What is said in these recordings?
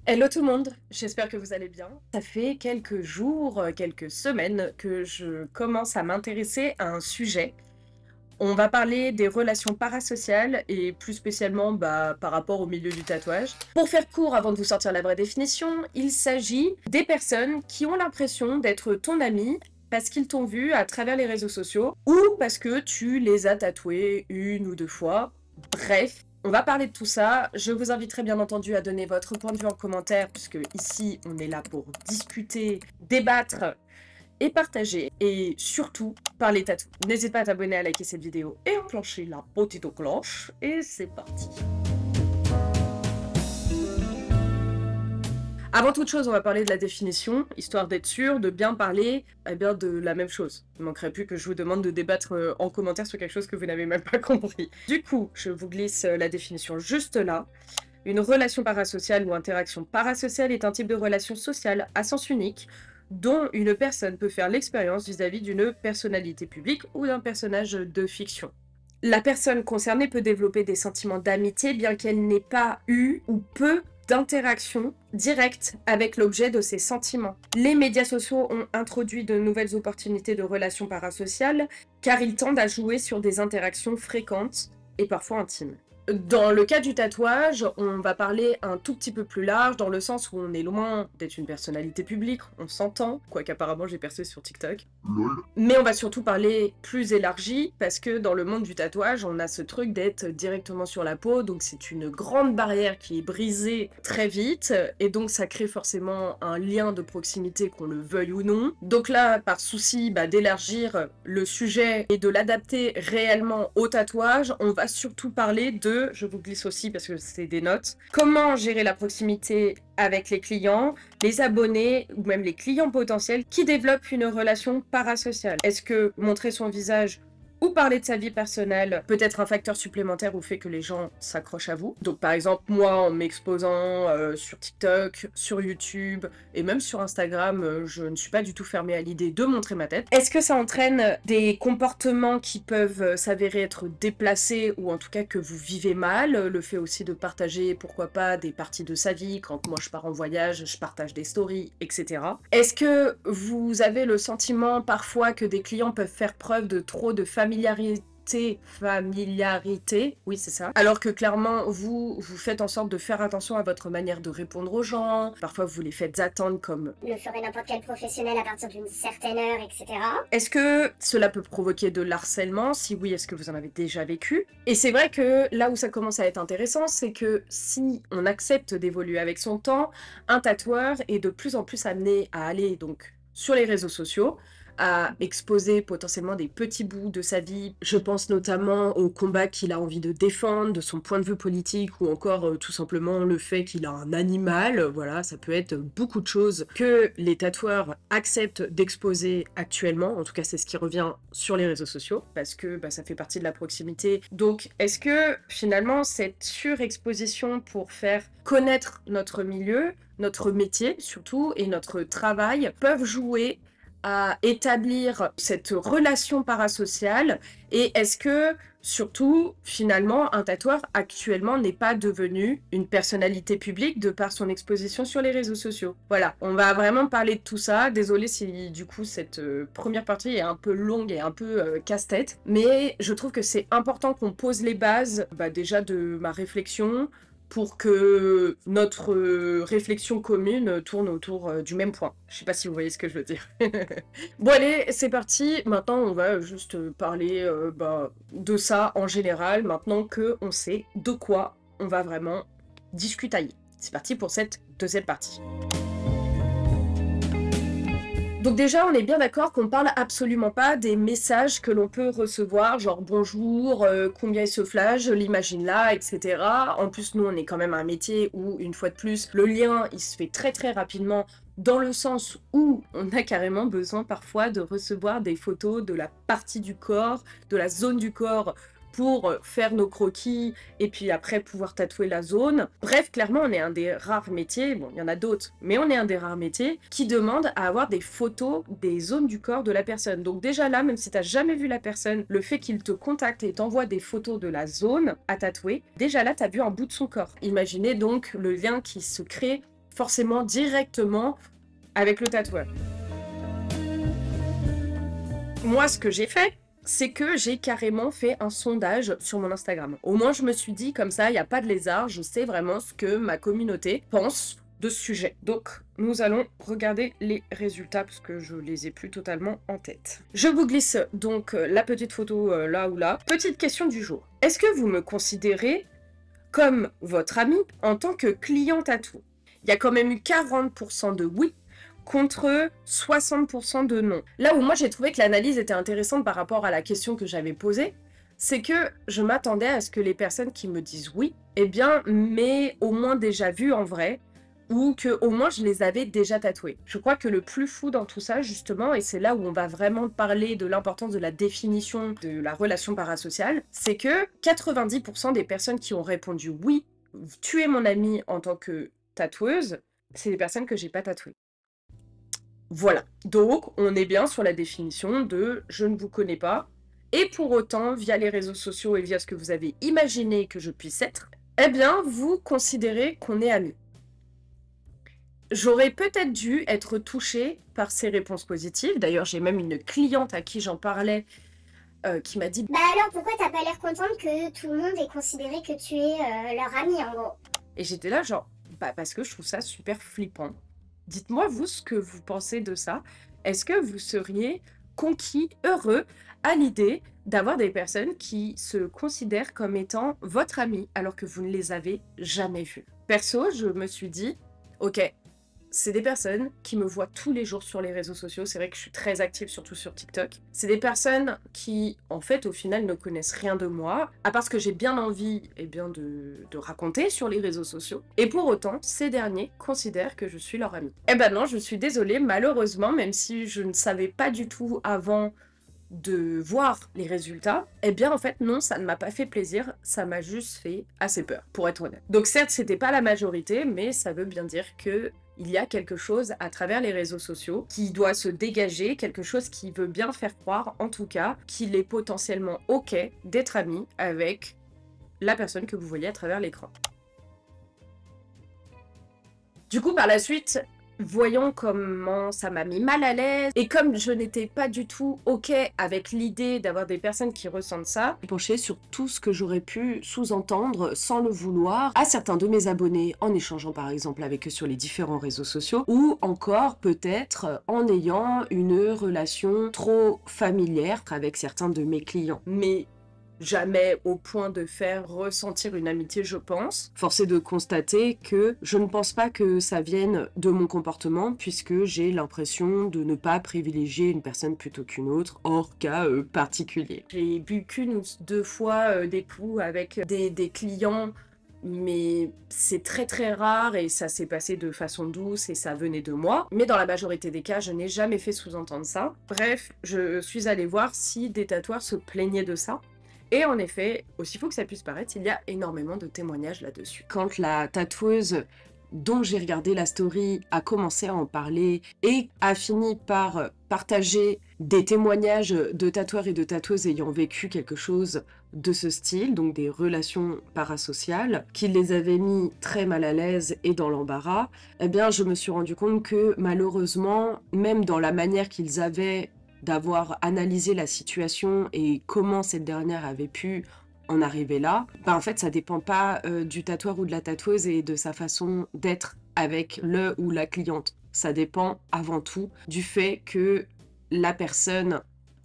Hello tout le monde, j'espère que vous allez bien. Ça fait quelques jours, quelques semaines que je commence à m'intéresser à un sujet. On va parler des relations parasociales et plus spécialement par rapport au milieu du tatouage. Pour faire court, avant de vous sortir la vraie définition, il s'agit des personnes qui ont l'impression d'être ton ami parce qu'ils t'ont vu à travers les réseaux sociaux ou parce que tu les as tatoués une ou deux fois. Bref, on va parler de tout ça. Je vous inviterai bien entendu à donner votre point de vue en commentaire puisque ici on est là pour discuter, débattre et partager, et surtout parler tatou. N'hésite pas à t'abonner, à liker cette vidéo et enclencher la petite cloche, et c'est parti. Avant toute chose, on va parler de la définition, histoire d'être sûr de bien parler de la même chose. Il ne manquerait plus que je vous demande de débattre en commentaire sur quelque chose que vous n'avez même pas compris. Du coup, je vous glisse la définition juste là. Une relation parasociale ou interaction parasociale est un type de relation sociale à sens unique dont une personne peut faire l'expérience vis-à-vis d'une personnalité publique ou d'un personnage de fiction. La personne concernée peut développer des sentiments d'amitié bien qu'elle n'ait pas eu ou peu d'interaction directe avec l'objet de ses sentiments. Les médias sociaux ont introduit de nouvelles opportunités de relations parasociales car ils tendent à jouer sur des interactions fréquentes et parfois intimes. Dans le cas du tatouage, on va parler un tout petit peu plus large, dans le sens où on est loin d'être une personnalité publique, on s'entend, quoique apparemment j'ai percé sur TikTok. Lol. Mais on va surtout parler plus élargi, parce que dans le monde du tatouage, on a ce truc d'être directement sur la peau, donc c'est une grande barrière qui est brisée très vite, et donc ça crée forcément un lien de proximité, qu'on le veuille ou non. Donc là, par souci d'élargir le sujet et de l'adapter réellement au tatouage, on va surtout parler de, je vous glisse aussi parce que c'est des notes, comment gérer la proximité avec les clients, les abonnés ou même les clients potentiels qui développent une relation parasociale. Est-ce que montrer son visage ou parler de sa vie personnelle peut être un facteur supplémentaire au fait que les gens s'accrochent à vous? Donc par exemple, moi, en m'exposant sur TikTok, sur YouTube et même sur Instagram, je ne suis pas du tout fermée à l'idée de montrer ma tête. Est-ce que ça entraîne des comportements qui peuvent s'avérer être déplacés ou en tout cas que vous vivez mal? Le fait aussi de partager, pourquoi pas, des parties de sa vie. Quand moi je pars en voyage, je partage des stories, etc. Est-ce que vous avez le sentiment parfois que des clients peuvent faire preuve de trop de familiarité, oui c'est ça, alors que clairement vous faites en sorte de faire attention à votre manière de répondre aux gens, parfois vous les faites attendre comme le ferait n'importe quel professionnel à partir d'une certaine heure, etc. Est-ce que cela peut provoquer de l'harcèlement? Si oui, est-ce que vous en avez déjà vécu? Et c'est vrai que là où ça commence à être intéressant, c'est que si on accepte d'évoluer avec son temps, un tatoueur est de plus en plus amené à aller donc sur les réseaux sociaux, à exposer potentiellement des petits bouts de sa vie. Je pense notamment au combat qu'il a envie de défendre, de son point de vue politique, ou encore tout simplement le fait qu'il a un animal. Voilà, ça peut être beaucoup de choses que les tatoueurs acceptent d'exposer actuellement. En tout cas, c'est ce qui revient sur les réseaux sociaux, parce que ça fait partie de la proximité. Donc, est-ce que finalement, cette surexposition pour faire connaître notre milieu, notre métier surtout, et notre travail, peuvent jouer à établir cette relation parasociale? Et est-ce que, surtout, finalement, un tatoueur actuellement n'est pas devenu une personnalité publique de par son exposition sur les réseaux sociaux? Voilà, on va vraiment parler de tout ça. Désolée si, du coup, cette première partie est un peu longue et un peu casse-tête, mais je trouve que c'est important qu'on pose les bases, déjà de ma réflexion, pour que notre réflexion commune tourne autour du même point. Je sais pas si vous voyez ce que je veux dire. Bon allez, c'est parti. Maintenant, on va juste parler de ça en général, maintenant qu'on sait de quoi on va vraiment discutailler. C'est parti pour cette deuxième partie. Donc déjà, on est bien d'accord qu'on parle absolument pas des messages que l'on peut recevoir, genre bonjour, combien il se flash, je l'imagine là, etc. En plus, nous, on est quand même un métier où, une fois de plus, le lien, il se fait très très rapidement, dans le sens où on a carrément besoin parfois de recevoir des photos de la partie du corps, de la zone du corps, pour faire nos croquis et puis après pouvoir tatouer la zone. Bref, clairement, on est un des rares métiers, bon, il y en a d'autres, mais on est un des rares métiers qui demande à avoir des photos des zones du corps de la personne. Donc déjà là, même si t'as jamais vu la personne, le fait qu'il te contacte et t'envoie des photos de la zone à tatouer, déjà là, t'as vu un bout de son corps. Imaginez donc le lien qui se crée forcément directement avec le tatoueur. Moi, ce que j'ai fait, c'est que j'ai carrément fait un sondage sur mon Instagram. Au moins, je me suis dit, comme ça, il n'y a pas de lézard, je sais vraiment ce que ma communauté pense de ce sujet. Donc, nous allons regarder les résultats, parce que je les ai plus totalement en tête. Je vous glisse donc la petite photo là ou là. Petite question du jour. Est-ce que vous me considérez comme votre ami en tant que client tatou? Il y a quand même eu 40% de oui, contre 60% de non. Là où moi j'ai trouvé que l'analyse était intéressante par rapport à la question que j'avais posée, c'est que je m'attendais à ce que les personnes qui me disent oui, eh bien, m'aient au moins déjà vu en vrai, ou que au moins je les avais déjà tatoués. Je crois que le plus fou dans tout ça, justement, et c'est là où on va vraiment parler de l'importance de la définition de la relation parasociale, c'est que 90% des personnes qui ont répondu oui, tu es mon ami en tant que tatoueuse, c'est des personnes que j'ai pas tatouées. Voilà, donc on est bien sur la définition de « je ne vous connais pas » et pour autant, via les réseaux sociaux et via ce que vous avez imaginé que je puisse être, eh bien, vous considérez qu'on est amis. J'aurais peut-être dû être touchée par ces réponses positives. D'ailleurs, j'ai même une cliente à qui j'en parlais qui m'a dit « Bah alors, pourquoi t'as pas l'air contente que tout le monde ait considéré que tu es leur ami, en gros ?» Et j'étais là genre « bah parce que je trouve ça super flippant. » Dites-moi, vous, ce que vous pensez de ça. Est-ce que vous seriez conquis, heureux, à l'idée d'avoir des personnes qui se considèrent comme étant votre ami, alors que vous ne les avez jamais vues? Perso, je me suis dit, ok, c'est des personnes qui me voient tous les jours sur les réseaux sociaux. C'est vrai que je suis très active, surtout sur TikTok. C'est des personnes qui, en fait, au final, ne connaissent rien de moi, à part ce que j'ai bien envie de raconter sur les réseaux sociaux. Et pour autant, ces derniers considèrent que je suis leur amie. Eh ben non, je suis désolée, malheureusement, même si je ne savais pas du tout avant de voir les résultats, eh bien en fait non, ça ne m'a pas fait plaisir, ça m'a juste fait assez peur, pour être honnête. Donc certes, c'était pas la majorité, mais ça veut bien dire que il y a quelque chose à travers les réseaux sociaux qui doit se dégager, quelque chose qui veut bien faire croire, en tout cas, qu'il est potentiellement ok d'être ami avec la personne que vous voyez à travers l'écran. Du coup, par la suite, voyons comment ça m'a mis mal à l'aise, et comme je n'étais pas du tout ok avec l'idée d'avoir des personnes qui ressentent ça, j'ai penché sur tout ce que j'aurais pu sous-entendre sans le vouloir à certains de mes abonnés, en échangeant par exemple avec eux sur les différents réseaux sociaux, ou encore peut-être en ayant une relation trop familière avec certains de mes clients. Mais jamais au point de faire ressentir une amitié, je pense. Force est de constater que je ne pense pas que ça vienne de mon comportement, puisque j'ai l'impression de ne pas privilégier une personne plutôt qu'une autre, hors cas particulier. J'ai bu qu'une ou deux fois des coups avec des clients, mais c'est très très rare et ça s'est passé de façon douce et ça venait de moi. Mais dans la majorité des cas, je n'ai jamais fait sous-entendre ça. Bref, je suis allée voir si des tatoueurs se plaignaient de ça. Et en effet, aussi fou que ça puisse paraître, il y a énormément de témoignages là-dessus. Quand la tatoueuse dont j'ai regardé la story a commencé à en parler et a fini par partager des témoignages de tatoueurs et de tatoueuses ayant vécu quelque chose de ce style, donc des relations parasociales, qui les avaient mis très mal à l'aise et dans l'embarras, eh bien je me suis rendu compte que malheureusement, même dans la manière qu'ils avaient d'avoir analysé la situation et comment cette dernière avait pu en arriver là, en fait ça dépend pas du tatoueur ou de la tatoueuse et de sa façon d'être avec le ou la cliente. Ça dépend avant tout du fait que la personne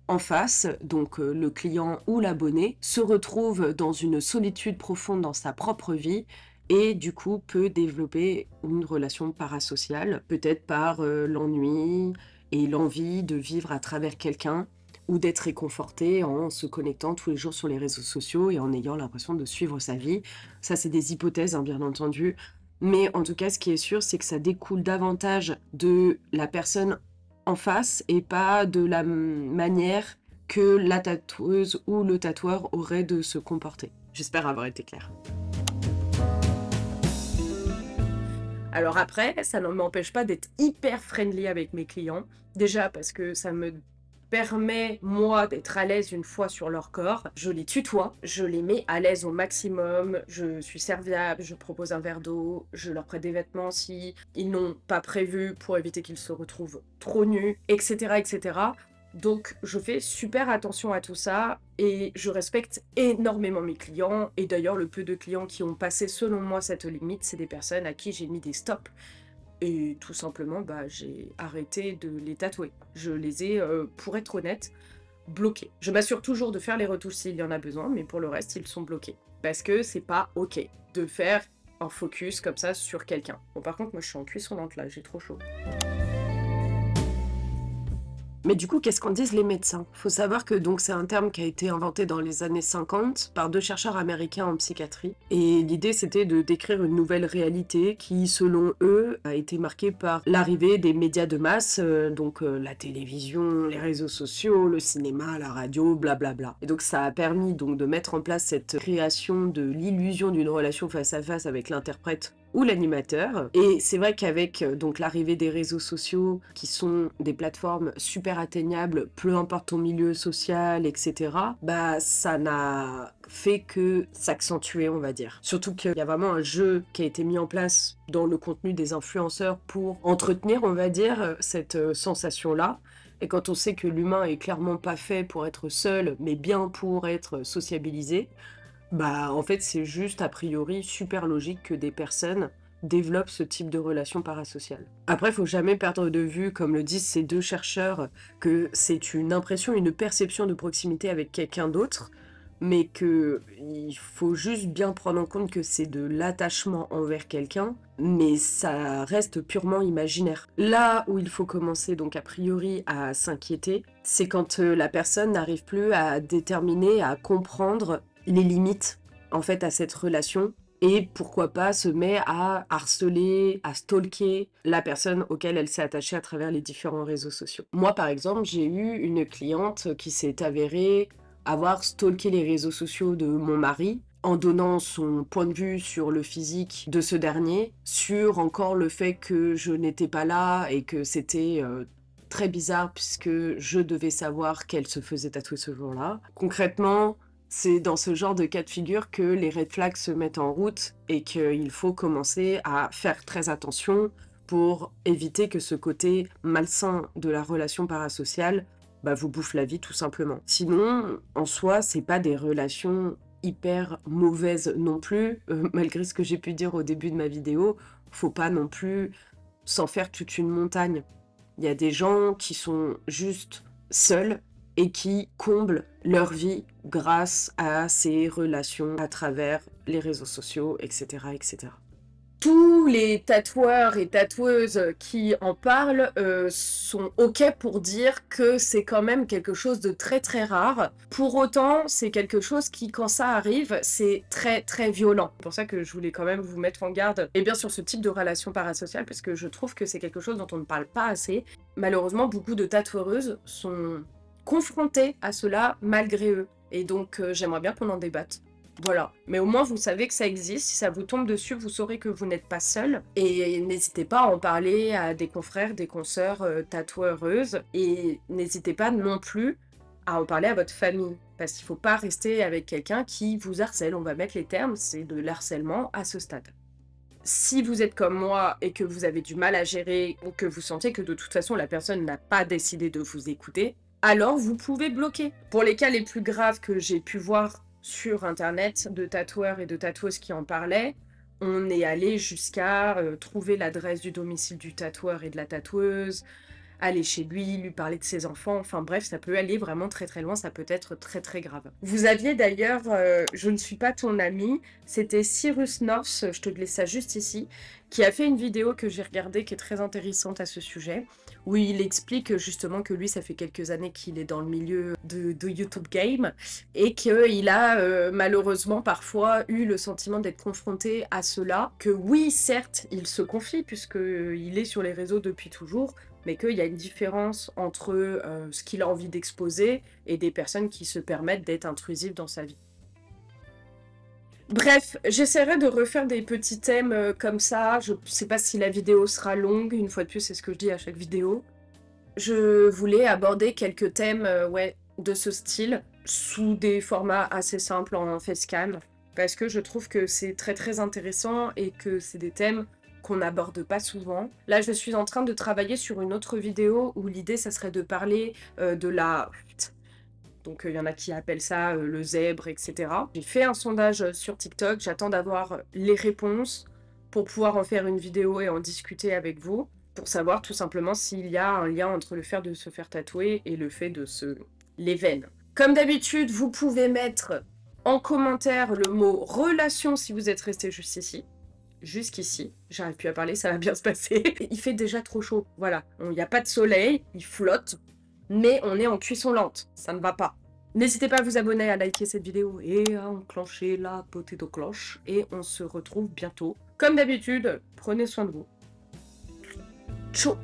en face, donc le client ou l'abonné, se retrouve dans une solitude profonde dans sa propre vie et du coup peut développer une relation parasociale, peut-être par l'ennui et l'envie de vivre à travers quelqu'un ou d'être réconforté en se connectant tous les jours sur les réseaux sociaux et en ayant l'impression de suivre sa vie. Ça, c'est des hypothèses, hein, bien entendu. Mais en tout cas, ce qui est sûr, c'est que ça découle davantage de la personne en face et pas de la manière que la tatoueuse ou le tatoueur aurait de se comporter. J'espère avoir été claire. Alors après, ça ne m'empêche pas d'être hyper friendly avec mes clients. Déjà parce que ça me permet, moi, d'être à l'aise une fois sur leur corps. Je les tutoie, je les mets à l'aise au maximum, je suis serviable, je propose un verre d'eau, je leur prête des vêtements si ils n'ont pas prévu pour éviter qu'ils se retrouvent trop nus, etc., etc. Donc, je fais super attention à tout ça et je respecte énormément mes clients. Et d'ailleurs, le peu de clients qui ont passé, selon moi, cette limite, c'est des personnes à qui j'ai mis des stops. Et tout simplement, j'ai arrêté de les tatouer. Je les ai, pour être honnête, bloqués. Je m'assure toujours de faire les retouches s'il y en a besoin, mais pour le reste, ils sont bloqués. Parce que c'est pas OK de faire un focus comme ça sur quelqu'un. Bon, par contre, moi, je suis en cuissonnante là, j'ai trop chaud. Mais du coup, qu'est-ce qu'en disent les médecins? Faut savoir que donc c'est un terme qui a été inventé dans les années 50 par 2 chercheurs américains en psychiatrie. Et l'idée, c'était de décrire une nouvelle réalité qui, selon eux, a été marquée par l'arrivée des médias de masse, donc la télévision, les réseaux sociaux, le cinéma, la radio, blablabla. Et donc ça a permis donc de mettre en place cette création de l'illusion d'une relation face à face avec l'interprète ou l'animateur. Et c'est vrai qu'avec donc l'arrivée des réseaux sociaux, qui sont des plateformes super atteignables, peu importe ton milieu social, etc., ça n'a fait que s'accentuer, on va dire. Surtout qu'il y a vraiment un jeu qui a été mis en place dans le contenu des influenceurs pour entretenir, on va dire, cette sensation-là. Et quand on sait que l'humain est clairement pas fait pour être seul, mais bien pour être sociabilisé, en fait, c'est juste, a priori, super logique que des personnes développent ce type de relation parasociale. Après, faut jamais perdre de vue, comme le disent ces 2 chercheurs, que c'est une impression, une perception de proximité avec quelqu'un d'autre, mais que il faut juste bien prendre en compte que c'est de l'attachement envers quelqu'un, mais ça reste purement imaginaire. Là où il faut commencer, donc a priori, à s'inquiéter, c'est quand la personne n'arrive plus à déterminer, à comprendre les limites, en fait, à cette relation, et pourquoi pas se met à harceler, à stalker la personne auquel elle s'est attachée à travers les différents réseaux sociaux. Moi, par exemple, j'ai eu une cliente qui s'est avérée avoir stalké les réseaux sociaux de mon mari, en donnant son point de vue sur le physique de ce dernier, sur encore le fait que je n'étais pas là et que c'était très bizarre puisque je devais savoir qu'elle se faisait tatouer ce jour-là. Concrètement, c'est dans ce genre de cas de figure que les red flags se mettent en route et qu'il faut commencer à faire très attention pour éviter que ce côté malsain de la relation parasociale vous bouffe la vie tout simplement. Sinon, en soi, c'est pas des relations hyper mauvaises non plus, malgré ce que j'ai pu dire au début de ma vidéo, faut pas non plus s'en faire toute une montagne. Il y a des gens qui sont juste seuls et qui comblent leur vie grâce à ces relations à travers les réseaux sociaux, etc., etc. Tous les tatoueurs et tatoueuses qui en parlent sont OK pour dire que c'est quand même quelque chose de très très rare. Pour autant, c'est quelque chose qui, quand ça arrive, c'est très très violent. C'est pour ça que je voulais quand même vous mettre en garde, et bien sur ce type de relation parasociale, parce que je trouve que c'est quelque chose dont on ne parle pas assez. Malheureusement, beaucoup de tatoueuses sont confrontées à cela malgré eux. Et donc, j'aimerais bien qu'on en débatte. Voilà, mais au moins vous savez que ça existe, si ça vous tombe dessus, vous saurez que vous n'êtes pas seul, et n'hésitez pas à en parler à des confrères, des consoeurs tatoueuses, et n'hésitez pas non plus à en parler à votre famille, parce qu'il ne faut pas rester avec quelqu'un qui vous harcèle, on va mettre les termes, c'est de l'harcèlement à ce stade. Si vous êtes comme moi et que vous avez du mal à gérer, ou que vous sentez que de toute façon la personne n'a pas décidé de vous écouter, alors vous pouvez bloquer. Pour les cas les plus graves que j'ai pu voir sur internet de tatoueurs et de tatoueuses qui en parlaient, on est allé jusqu'à trouver l'adresse du domicile du tatoueur et de la tatoueuse, aller chez lui parler de ses enfants, enfin bref, ça peut aller vraiment très très loin, ça peut être très très grave. Vous aviez d'ailleurs, je ne suis pas ton ami, c'était Cyrus North, je te laisse ça juste ici, qui a fait une vidéo que j'ai regardée qui est très intéressante à ce sujet, où il explique justement que lui, ça fait quelques années qu'il est dans le milieu de YouTube Game, et qu'il a malheureusement parfois eu le sentiment d'être confronté à cela, que oui, certes, il se confie, puisqu'il est sur les réseaux depuis toujours, mais qu'il y a une différence entre ce qu'il a envie d'exposer et des personnes qui se permettent d'être intrusives dans sa vie. Bref, j'essaierai de refaire des petits thèmes comme ça. Je sais pas si la vidéo sera longue, une fois de plus, c'est ce que je dis à chaque vidéo. Je voulais aborder quelques thèmes, ouais, de ce style, sous des formats assez simples en facecam, parce que je trouve que c'est très, très intéressant et que c'est des thèmes qu'on n'aborde pas souvent. Là, je suis en train de travailler sur une autre vidéo où l'idée, ça serait de parler, de la donc il y en a qui appellent ça, le zèbre et cetera. J'ai fait un sondage, sur TikTok, j'attends d'avoir, les réponses pour pouvoir en faire une vidéo et en discuter avec vous, pour savoir tout simplement s'il y a un lien entre le fait de se faire tatouer et le fait de se les veines. Comme d'habitude, vous pouvez mettre en commentaire le mot «relation» si vous êtes resté juste ici. Jusqu'ici, j'arrive plus à parler, ça va bien se passer. Il fait déjà trop chaud, voilà. Il y a pas de soleil, il flotte, mais on est en cuisson lente, ça ne va pas. N'hésitez pas à vous abonner, à liker cette vidéo et à enclencher la potato cloche. Et on se retrouve bientôt. Comme d'habitude, prenez soin de vous. Ciao.